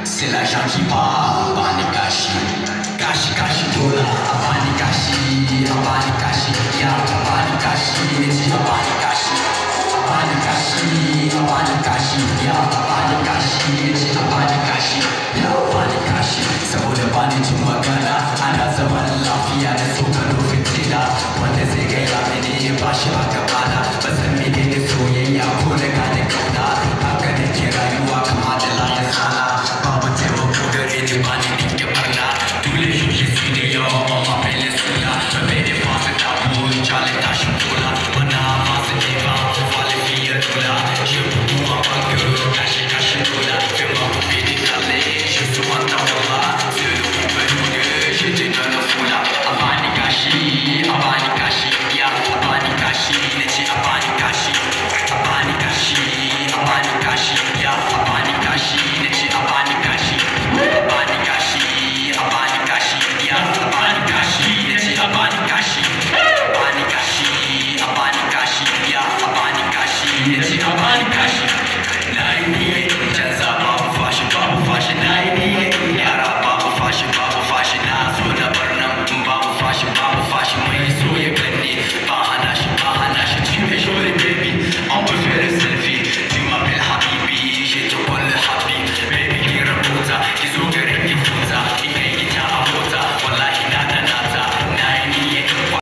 C'est l'argent qui part, Banikashi. Kashi Kashi Dola, Banikashi, Banikashi, ya Banikashi, Neti Banikashi. Banikashi, Banikashi, ya Banikashi, Neti Banikashi, ya Banikashi. Saboda bani jin magana, ana zaman lafiya da tsokano fitila. Wanda zai gaya mini ya bashi a gabana, ba san menene soyayya ko da gane kauna. Haka da ke rayuwa kama da layin sana. Bani dik barna dule je suis dehors on m'appelle Soula je mets des phrases tabou chale tache tola bana avance des vents vois les filles tola je vous en pas que cache cache tola fais-moi couper des calés je suis en temps de là c'est le coupé je te donne foula abani kashi ya abani kashi neti abani kashi ya abani kashi ya abani kashi neti abani kashi Abanikashi, ya Abanikashi, Abanikashi,